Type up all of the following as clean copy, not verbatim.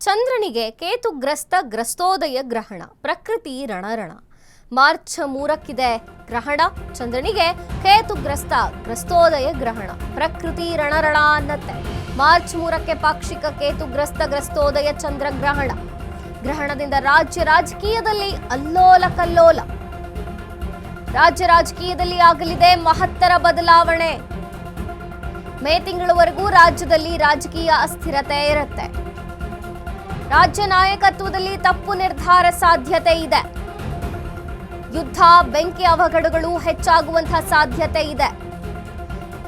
ಚಂದ್ರನಿಗೆ ಕೇತುಗ್ರಸ್ತ ಗ್ರಸ್ತೋದಯ ಗ್ರಹಣ, ಪ್ರಕೃತಿ ರಣರಣ. ಮಾರ್ಚ್ 3ಕ್ಕಿದೆ ಗ್ರಹಣ. ಚಂದ್ರನಿಗೆ ಕೇತುಗ್ರಸ್ತ ಗ್ರಸ್ತೋದಯ ಗ್ರಹಣ, ಪ್ರಕೃತಿ ರಣರಣ ಅನ್ನತ್ತೆ. ಮಾರ್ಚ್ 3ಕ್ಕೆ ಪಾಕ್ಷಿಕ ಕೇತುಗ್ರಸ್ತ ಗ್ರಸ್ತೋದಯ ಚಂದ್ರಗ್ರಹಣ. ಗ್ರಹಣದಿಂದ ರಾಜ್ಯ ರಾಜಕೀಯದಲ್ಲಿ ಅಲ್ಲೋಲ ಕಲ್ಲೋಲ. ರಾಜ್ಯ ರಾಜಕೀಯದಲ್ಲಿ ಆಗಲಿದೆ ಮಹತ್ತರ ಬದಲಾವಣೆ. ಮೇ ತಿಂಗಳವರೆಗೂ ರಾಜ್ಯದಲ್ಲಿ ರಾಜಕೀಯ ಅಸ್ಥಿರತೆ ಇರುತ್ತೆ. ರಾಜ್ಯ ನಾಯಕತ್ವದಲ್ಲಿ ತಪ್ಪು ನಿರ್ಧಾರ ಸಾಧ್ಯತೆ ಇದೆ. ಯುದ್ಧ, ಬೆಂಕಿ ಅವಘಡಗಳು ಹೆಚ್ಚಾಗುವಂತಹ ಸಾಧ್ಯತೆ ಇದೆ.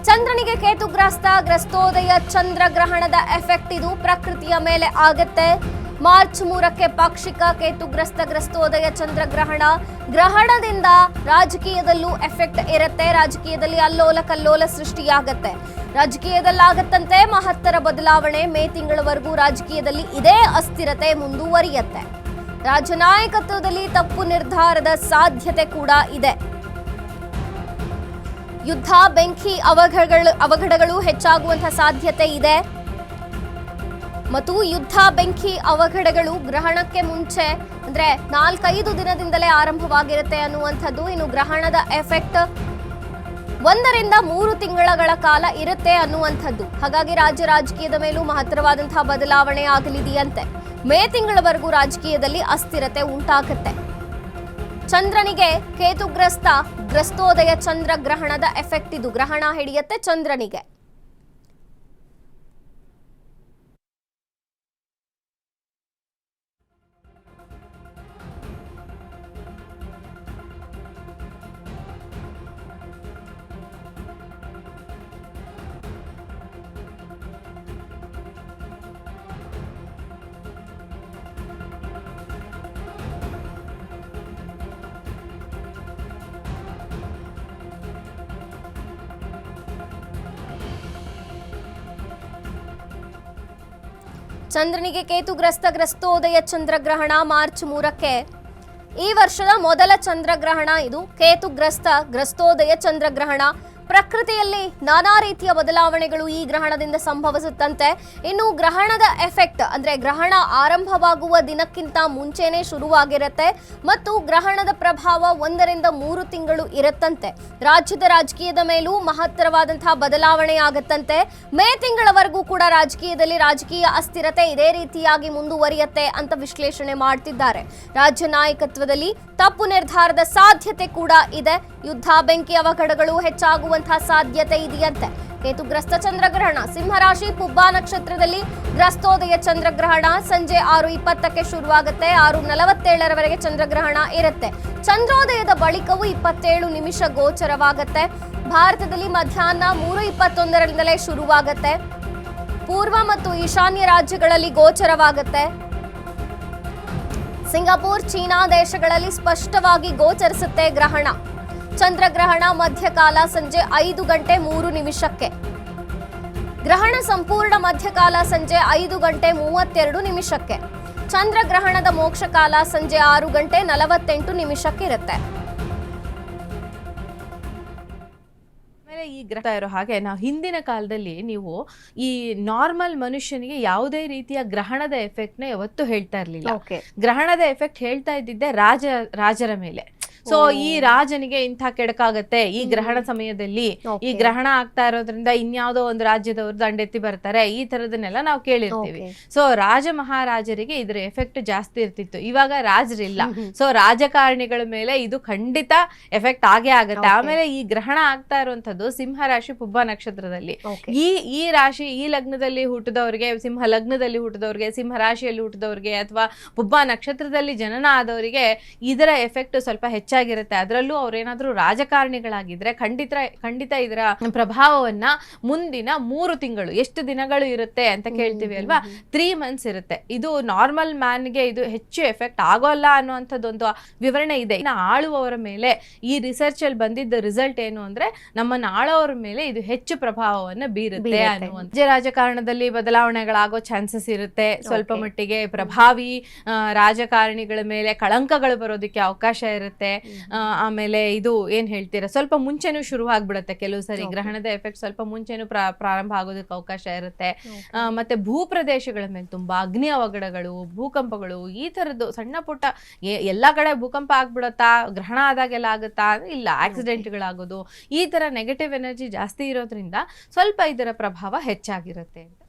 ಚಂದ್ರನಿಗೆ ಕೇತುಗ್ರಸ್ತ ಗ್ರಸ್ತೋದಯ ಚಂದ್ರಗ್ರಹಣದ ಎಫೆಕ್ಟ್ ಇದು ಪ್ರಕೃತಿಯ ಮೇಲೆ ಆಗುತ್ತೆ. ಮಾರ್ಚ್ 3ಕ್ಕೆ ಪಾಕ್ಷಿಕ ಕೇತುಗ್ರಸ್ತ ಗ್ರಸ್ತೋದಯ ಚಂದ್ರಗ್ರಹಣ. ಗ್ರಹಣದಿಂದ ರಾಜಕೀಯದಲ್ಲೂ ಎಫೆಕ್ಟ್ ಇರುತ್ತೆ. ರಾಜಕೀಯದಲ್ಲಿ ಅಲ್ಲೋಲ ಕಲ್ಲೋಲ ಸೃಷ್ಟಿಯಾಗತ್ತೆ. ರಾಜಕೀಯದಲ್ಲಾಗತ್ತಂತೆ ಮಹತ್ತರ ಬದಲಾವಣೆ. ಮೇ ತಿಂಗಳವರೆಗೂ ರಾಜಕೀಯದಲ್ಲಿ ಇದೇ ಅಸ್ಥಿರತೆ ಮುಂದುವರಿಯುತ್ತೆ. ರಾಜ್ಯ ನಾಯಕತ್ವದಲ್ಲಿ ತಪ್ಪು ನಿರ್ಧಾರದ ಸಾಧ್ಯತೆ ಕೂಡ ಇದೆ. ಯುದ್ಧ, ಬೆಂಕಿ ಅವಘಡಗಳು ಹೆಚ್ಚಾಗುವಂತಹ ಸಾಧ್ಯತೆ ಇದೆ. ಮತ್ತು ಯುದ್ಧ, ಬೆಂಕಿ ಅವಘಡಗಳು ಗ್ರಹಣಕ್ಕೆ ಮುಂಚೆ ಅಂದ್ರೆ 4-5 ದಿನದಿಂದಲೇ ಆರಂಭವಾಗಿರುತ್ತೆ ಅನ್ನುವಂಥದ್ದು. ಇನ್ನು ಗ್ರಹಣದ ಎಫೆಕ್ಟ್ 1ರಿಂದ 3 ತಿಂಗಳ ಕಾಲ ಇರುತ್ತೆ ಅನ್ನುವಂಥದ್ದು. ಹಾಗಾಗಿ ರಾಜ್ಯ ರಾಜಕೀಯದ ಮೇಲೂ ಮಹತ್ತರವಾದಂತಹ ಬದಲಾವಣೆ ಆಗಲಿದೆಯಂತೆ. ಮೇ ತಿಂಗಳವರೆಗೂ ರಾಜಕೀಯದಲ್ಲಿ ಅಸ್ಥಿರತೆ ಉಂಟಾಗುತ್ತೆ. ಚಂದ್ರನಿಗೆ ಕೇತುಗ್ರಸ್ತ ಗ್ರಸ್ತೋದಯ ಚಂದ್ರಗ್ರಹಣದ ಎಫೆಕ್ಟ್ ಇದು. ಗ್ರಹಣ ಹಿಡಿಯುತ್ತೆ ಚಂದ್ರನಿಗೆ. ಚಂದ್ರನಿಗೆ ಕೇತುಗ್ರಸ್ತ ಗ್ರಸ್ತೋದಯ ಚಂದ್ರಗ್ರಹಣ ಮಾರ್ಚ್ 3ಕ್ಕೆ. ಈ ವರ್ಷದ ಮೊದಲ ಚಂದ್ರಗ್ರಹಣ ಇದು. ಕೇತುಗ್ರಸ್ತ ಗ್ರಸ್ತೋದಯ ಚಂದ್ರಗ್ರಹಣ. ಪ್ರಕೃತಿಯಲ್ಲಿ ನಾನಾ ರೀತಿಯ ಬದಲಾವಣೆಗಳು ಈ ಗ್ರಹಣದಿಂದ ಸಂಭವಿಸುತ್ತಂತೆ. ಇನ್ನು ಗ್ರಹಣದ ಎಫೆಕ್ಟ್ ಅಂದ್ರೆ ಗ್ರಹಣ ಆರಂಭವಾಗುವ ದಿನಕ್ಕಿಂತ ಮುಂಚೆನೆ ಶುರುವಾಗಿರುತ್ತೆ ಮತ್ತು ಗ್ರಹಣದ ಪ್ರಭಾವ 1ರಿಂದ 3 ತಿಂಗಳು ಇರುತ್ತಂತೆ. ರಾಜ್ಯದ ರಾಜಕೀಯದ ಮೇಲೂ ಮಹತ್ತರವಾದಂತಹ ಬದಲಾವಣೆ ಆಗುತ್ತಂತೆ. ಮೇ ತಿಂಗಳವರೆಗೂ ಕೂಡ ರಾಜಕೀಯದಲ್ಲಿ ರಾಜಕೀಯ ಅಸ್ಥಿರತೆ ಇದೇ ರೀತಿಯಾಗಿ ಮುಂದುವರಿಯುತ್ತೆ ಅಂತ ವಿಶ್ಲೇಷಣೆ ಮಾಡ್ತಿದ್ದಾರೆ. ರಾಜ್ಯ ನಾಯಕತ್ವದಲ್ಲಿ ತಪ್ಪು ನಿರ್ಧಾರದ ಸಾಧ್ಯತೆ ಕೂಡ ಇದೆ. ಯುದ್ಧ, ಬೆಂಕಿ ಅವಘಡಗಳು ಹೆಚ್ಚಾಗುವಂತಹ ಸಾಧ್ಯತೆ ಇದೆಯಂತೆ. ಕೇತುಗ್ರಸ್ತ ಚಂದ್ರಗ್ರಹಣ ಸಿಂಹರಾಶಿ ಪುಬ್ಬ ನಕ್ಷತ್ರದಲ್ಲಿ ಗ್ರಸ್ತೋದಯ ಚಂದ್ರಗ್ರಹಣ ಸಂಜೆ 6:20ಕ್ಕೆ ಶುರುವಾಗುತ್ತೆ. 6:47ರವರೆಗೆ ಚಂದ್ರಗ್ರಹಣ ಇರುತ್ತೆ. ಚಂದ್ರೋದಯದ ಬಳಿಕವೂ 27 ನಿಮಿಷ ಗೋಚರವಾಗುತ್ತೆ. ಭಾರತದಲ್ಲಿ ಮಧ್ಯಾಹ್ನ 3:21ರಿಂದಲೇ ಶುರುವಾಗುತ್ತೆ. ಪೂರ್ವ ಮತ್ತು ಈಶಾನ್ಯ ರಾಜ್ಯಗಳಲ್ಲಿ ಗೋಚರವಾಗುತ್ತೆ. ಸಿಂಗಾಪುರ್, ಚೀನಾ ದೇಶಗಳಲ್ಲಿ ಸ್ಪಷ್ಟವಾಗಿ ಗೋಚರಿಸುತ್ತೆ ಗ್ರಹಣ. ಚಂದ್ರಗ್ರಹಣ ಮಧ್ಯಕಾಲ ಸಂಜೆ 5:03. ಗ್ರಹಣ ಸಂಪೂರ್ಣ ಮಧ್ಯಕಾಲ ಸಂಜೆ 5:32. ಚಂದ್ರಗ್ರಹಣದ ಮೋಕ್ಷಕಾಲ ಸಂಜೆ 6:48 ಇರುತ್ತೆ. ಈ ಗ್ರಹ ಇರೋ ಹಾಗೆ ನಾವು ಹಿಂದಿನ ಕಾಲದಲ್ಲಿ ನೀವು ಈ ನಾರ್ಮಲ್ ಮನುಷ್ಯನಿಗೆ ಯಾವುದೇ ರೀತಿಯ ಗ್ರಹಣದ ಎಫೆಕ್ಟ್ ನ ಯಾವತ್ತೂ ಹೇಳ್ತಾ ಇರ್ಲಿಲ್ಲ. ಗ್ರಹಣದ ಎಫೆಕ್ಟ್ ಹೇಳ್ತಾ ಇದ್ದಿದ್ದೆ ರಾಜರ ಮೇಲೆ. ಸೊ ಈ ರಾಜನಿಗೆ ಇಂಥ ಕೆಡಕಾಗತ್ತೆ ಈ ಗ್ರಹಣ ಸಮಯದಲ್ಲಿ, ಈ ಗ್ರಹಣ ಆಗ್ತಾ ಇರೋದ್ರಿಂದ ಇನ್ಯಾವುದೋ ಒಂದು ರಾಜ್ಯದವರು ದಂಡೆತ್ತಿ ಬರ್ತಾರೆ, ಈ ತರದನ್ನೆಲ್ಲ ನಾವು ಕೇಳಿರ್ತೀವಿ. ಸೊ ರಾಜ ಮಹಾರಾಜರಿಗೆ ಇದ್ರ ಎಫೆಕ್ಟ್ ಜಾಸ್ತಿ ಇರ್ತಿತ್ತು. ಇವಾಗ ರಾಜರಿಲ್ಲ. ಸೊ ರಾಜಕಾರಣಿಗಳ ಮೇಲೆ ಇದು ಖಂಡಿತ ಎಫೆಕ್ಟ್ ಆಗೇ ಆಗತ್ತೆ. ಆಮೇಲೆ ಈ ಗ್ರಹಣ ಆಗ್ತಾ ಇರುವಂತದ್ದು ಸಿಂಹ ರಾಶಿ ಪುಬ್ಬ ನಕ್ಷತ್ರದಲ್ಲಿ. ಈ ರಾಶಿ, ಈ ಲಗ್ನದಲ್ಲಿ ಹುಟ್ಟಿದವ್ರಿಗೆ, ಸಿಂಹ ಲಗ್ನದಲ್ಲಿ ಹುಟ್ಟಿದವ್ರಿಗೆ, ಸಿಂಹ ರಾಶಿಯಲ್ಲಿ ಹುಟ್ಟಿದವ್ರಿಗೆ ಅಥವಾ ಪುಬ್ಬ ನಕ್ಷತ್ರದಲ್ಲಿ ಜನನ ಆದವರಿಗೆ ಇದರ ಎಫೆಕ್ಟ್ ಸ್ವಲ್ಪ ಹೆಚ್ಚಾಗಿರುತ್ತೆ. ಅದರಲ್ಲೂ ಅವ್ರೇನಾದ್ರೂ ರಾಜಕಾರಣಿಗಳಾಗಿದ್ರೆ ಖಂಡಿತ ಇದರ ಪ್ರಭಾವವನ್ನ ಮುಂದಿನ 3 ತಿಂಗಳು, ಎಷ್ಟು ದಿನಗಳು ಇರುತ್ತೆ ಅಂತ ಕೇಳ್ತೀವಿ ಅಲ್ವಾ, 3 ಮಂತ್ಸ್ ಇರುತ್ತೆ. ಇದು ನಾರ್ಮಲ್ ಮ್ಯಾನ್ಗೆ ಇದು ಹೆಚ್ಚು ಎಫೆಕ್ಟ್ ಆಗೋಲ್ಲ ಅನ್ನುವಂಥದ್ದೊಂದು ವಿವರಣೆ ಇದೆ. ಇನ್ನು ಆಳುವವರ ಮೇಲೆ ಈ ರಿಸರ್ಚ್ ಅಲ್ಲಿ ಬಂದಿದ್ದ ರಿಸಲ್ಟ್ ಏನು ಅಂದ್ರೆ ನಮ್ಮನ್ನ ಆಳೋರ ಮೇಲೆ ಇದು ಹೆಚ್ಚು ಪ್ರಭಾವವನ್ನು ಬೀರುತ್ತೆ ಅನ್ನುವಂಥ. ರಾಜಕಾರಣದಲ್ಲಿ ಬದಲಾವಣೆಗಳಾಗೋ ಚಾನ್ಸಸ್ ಇರುತ್ತೆ. ಸ್ವಲ್ಪ ಮಟ್ಟಿಗೆ ಪ್ರಭಾವಿ ರಾಜಕಾರಣಿಗಳ ಮೇಲೆ ಕಳಂಕಗಳು ಬರೋದಕ್ಕೆ ಅವಕಾಶ ಇರುತ್ತೆ. ಆಮೇಲೆ ಇದು ಏನ್ ಹೇಳ್ತೀರಾ ಸ್ವಲ್ಪ ಮುಂಚೆನೂ ಶುರು ಆಗ್ಬಿಡುತ್ತೆ ಕೆಲವು ಸರಿ ಗ್ರಹಣದ ಎಫೆಕ್ಟ್ ಸ್ವಲ್ಪ ಮುಂಚೆನೂ ಪ್ರಾರಂಭ ಆಗೋದಕ್ಕೆ ಅವಕಾಶ ಇರುತ್ತೆ. ಮತ್ತೆ ಭೂಪ್ರದೇಶಗಳ ಮೇಲೆ ತುಂಬಾ ಅಗ್ನಿ ಅವಘಡಗಳು, ಭೂಕಂಪಗಳು, ಈ ತರದ್ದು ಸಣ್ಣ ಪುಟ್ಟ ಎಲ್ಲಾ ಕಡೆ ಭೂಕಂಪ ಆಗ್ಬಿಡತ್ತಾ, ಗ್ರಹಣ ಆದಾಗೆಲ್ಲ ಆಗುತ್ತಾ, ಇಲ್ಲ ಆಕ್ಸಿಡೆಂಟ್ಗಳಾಗೋದು, ಈ ತರ ನೆಗೆಟಿವ್ ಎನರ್ಜಿ ಜಾಸ್ತಿ ಇರೋದ್ರಿಂದ ಸ್ವಲ್ಪ ಇದರ ಪ್ರಭಾವ ಹೆಚ್ಚಾಗಿರುತ್ತೆ ಅಂತ.